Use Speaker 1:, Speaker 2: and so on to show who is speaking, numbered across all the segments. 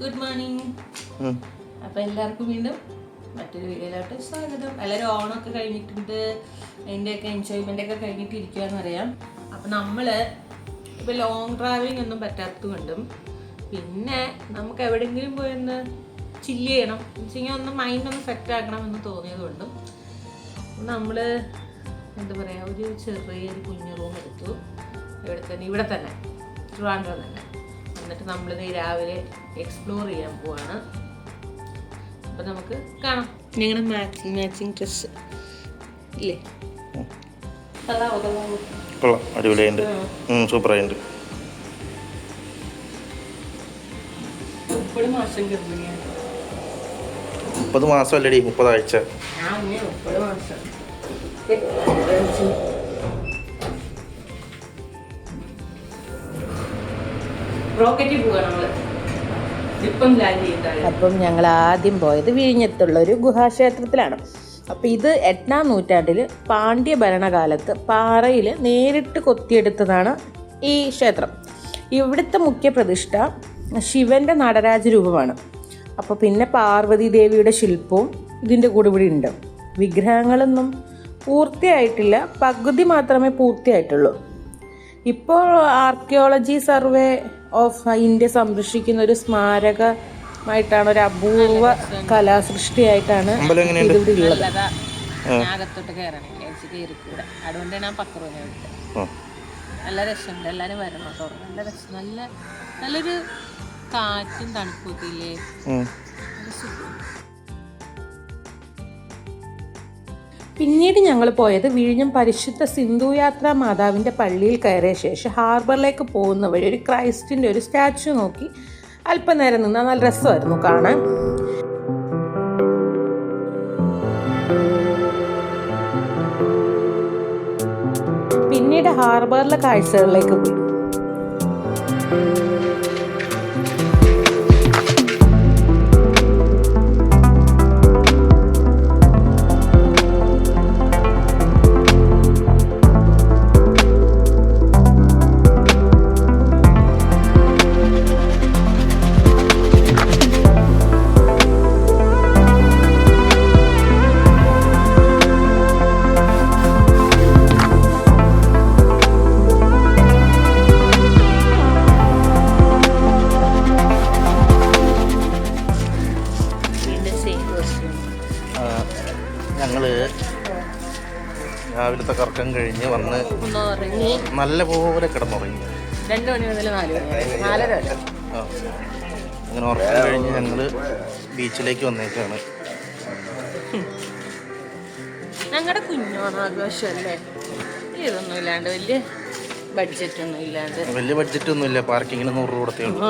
Speaker 1: Good morning. അപ്പോൾ എല്ലാവർക്കും വീണ്ടും മറ്റൊരു വീഡിയോയിലോട്ട് സ്വാഗതം. എല്ലാവരും ഓണമൊക്കെ കഴിഞ്ഞിട്ടുണ്ട്, അതിൻ്റെയൊക്കെ എൻജോയ്മെൻ്റ് ഒക്കെ കഴിഞ്ഞിട്ട് ഇരിക്കുകയെന്നറിയാം. അപ്പോൾ നമ്മൾ ഇപ്പോൾ ലോങ് ട്രാവലിംഗ് ഒന്നും പറ്റാത്തതുകൊണ്ടും പിന്നെ നമുക്ക് എവിടെയെങ്കിലും പോയി ഒന്ന് ചില്ല് ചെയ്യണം എന്ന് വെച്ച് കഴിഞ്ഞാൽ ഒന്ന് മൈൻഡൊന്ന് സെറ്റ് ആക്കണം എന്ന് തോന്നിയതുകൊണ്ടും നമ്മൾ എന്താ പറയുക, ഒരു ചെറിയൊരു കുഞ്ഞു റൂം എടുത്തു. ഇവിടെ തന്നെ ട്രിവാൻഡ്രം തന്നെ. എന്നിട്ട് നമ്മളിത് രാവിലെ എക്സ്പ്ലോർ ചെയ്യാൻ പോവാണ്. അപ്പം നമുക്ക് കാണാം. ഞങ്ങളുടെ മാച്ചിങ് ഡ്രസ്സ് ഇല്ലേ?
Speaker 2: കൊള്ളാം, അടിപൊളിയുണ്ട്, സൂപ്പറായിട്ടുണ്ട്.
Speaker 1: 30 മാസം ഗർഭിണിയാണ്.
Speaker 2: 30 മാസം അല്ലടി, 30 ആഴ്ച.
Speaker 1: 30 മാസം. റോക്കറ്റിൽ പോവാ നമ്മള്. അപ്പം ഞങ്ങൾ ആദ്യം പോയത് വിഴിഞ്ഞത്തുള്ള ഒരു ഗുഹാക്ഷേത്രത്തിലാണ്. അപ്പം ഇത് 8-ാം നൂറ്റാണ്ടിൽ പാണ്ഡ്യ ഭരണകാലത്ത് പാറയിൽ നേരിട്ട് കൊത്തിയെടുത്തതാണ് ഈ ക്ഷേത്രം. ഇവിടുത്തെ മുഖ്യ പ്രതിഷ്ഠ ശിവൻ്റെ നടരാജ രൂപമാണ്. അപ്പോൾ പിന്നെ പാർവതി ദേവിയുടെ ശില്പവും ഇതിൻ്റെ കൂടെ ഇവിടെ ഉണ്ട്. വിഗ്രഹങ്ങളൊന്നും പൂർത്തിയായിട്ടില്ല, പകുതി മാത്രമേ പൂർത്തിയായിട്ടുള്ളൂ. ഇപ്പോൾ ആർക്കിയോളജി സർവേ ഓഫ് ഇന്ത്യ സംരക്ഷിക്കുന്ന ഒരു സ്മാരകമായിട്ടാണ്, ഒരു അപൂർവ കലാസൃഷ്ടിയായിട്ടാണ് ഇതിവിടെ ഉള്ളത്. അതുകൊണ്ടാണ് ഞാൻ പക്രൂനെ വിട്ടത്. നല്ല രസമുണ്ട്, എല്ലാവരും വരണം കേട്ടോ. നല്ല രസം, നല്ലൊരു കാറ്റും തണുപ്പൊക്കെ ഇല്ലേ. പിന്നീട് ഞങ്ങൾ പോയത് വിഴിഞ്ഞം പരിശുദ്ധ സിന്ധു യാത്രാ മാതാവിൻ്റെ പള്ളിയിൽ കയറിയ ശേഷം ഹാർബറിലേക്ക് പോകുന്ന വഴി ഒരു ക്രൈസ്റ്റിൻ്റെ ഒരു സ്റ്റാച്ചു നോക്കി അല്പനേരം നിന്ന്. നല്ല രസമായിരുന്നു കാണാൻ. പിന്നീട് ഹാർബറിലെ കാഴ്ചകളിലേക്ക് പോയി.
Speaker 2: ഞങ്ങള് രാവിലത്തെ കറക്കം കഴിഞ്ഞ് വന്ന് നല്ല പോലെ കിടന്നുറങ്ങി.
Speaker 1: 2 മണി മുതൽ 4 വരെ.
Speaker 2: അങ്ങനെ ഉറക്കം കഴിഞ്ഞ് ഞങ്ങള് ബീച്ചിലേക്ക് വന്നേക്കാണ്.
Speaker 1: ഞങ്ങളുടെ കുഞ്ഞോണാഘോഷമല്ലേ, ഇതൊന്നും ഇല്ലാണ്ട് വലിയ ബഡ്ജറ്റ് ഒന്നും ഇല്ല. പാർക്കിങ്ങിന് 100 രൂപ കൊടുത്തേ ഉള്ളൂ.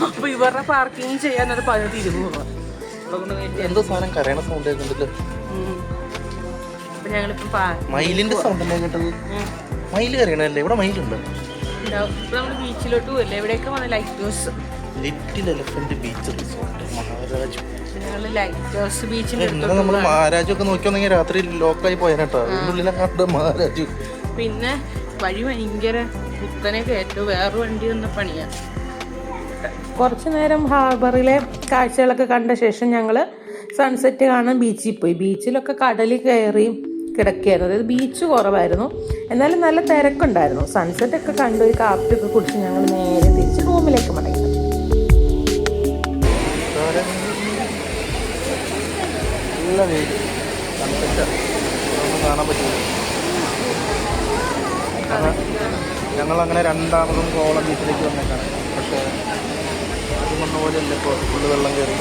Speaker 1: അപ്പൊ ഇവരുടെ പാർക്കിങ് ചെയ്യാനൊരു 20 രൂപ.
Speaker 2: എന്തോ സാധനം കരയണ സൗണ്ട് കേൾക്കുന്നുണ്ടല്ലോ. മയിലിന്റെ സൗണ്ട് അല്ലേ കേട്ടത്? മയിൽ കരയണല്ലേ? ഇവിടെ മയിലുണ്ട്.
Speaker 1: നമ്മള് ബീച്ചിലോട്ട് പോയില്ലേ, എവിടെയൊക്കെ വന്ന light house,
Speaker 2: little elephant beach resort Maharaj.
Speaker 1: നമ്മള്
Speaker 2: മഹാരാജ് ഒക്കെ നോക്കി വന്നെങ്കിൽ രാത്രി ലോക്കായി പോയാട്ടോ. ഉള്ളിലെ മഹാരാജു.
Speaker 1: പിന്നെ വഴി ഭയങ്കര കുത്തനെ കയറ്റു. വേറെ വണ്ടി വന്ന പണിയാ. കുറച്ചു നേരം ഹാർബറിലെ കാഴ്ചകളൊക്കെ കണ്ട ശേഷം ഞങ്ങൾ സൺസെറ്റ് കാണാൻ ബീച്ചിൽ പോയി. ബീച്ചിലൊക്കെ കടലിൽ കയറി കിടക്കുകയായിരുന്നു. അതായത് ബീച്ച് കുറവായിരുന്നു, എന്നാലും നല്ല തിരക്കുണ്ടായിരുന്നു. സൺസെറ്റ് ഒക്കെ കണ്ട് ഒരു കാപ്പിയൊക്കെ കുടിച്ച് ഞങ്ങൾ നേരെ തിരിച്ച് റൂമിലേക്ക് മടങ്ങി.
Speaker 2: ഞങ്ങളങ്ങനെ 2ാമതും കോവളം ബീച്ചിലേക്ക് വന്നേക്കാണ്. പക്ഷേ അത് വന്ന പോലെയല്ല, ഇപ്പോൾ ഫുള്ള് വെള്ളം കയറി.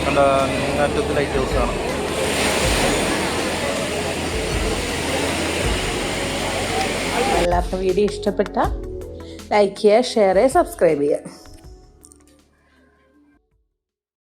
Speaker 2: കണ്ട അറ്റത്ത് ലൈറ്റ് ഹൗസ് ആണ്.
Speaker 1: എല്ലാവർക്കും വീഡിയോ ഇഷ്ടപ്പെട്ട ലൈക്ക് ചെയ്യുക, ഷെയർ ചെയ്യുക, സബ്സ്ക്രൈബ് ചെയ്യുക.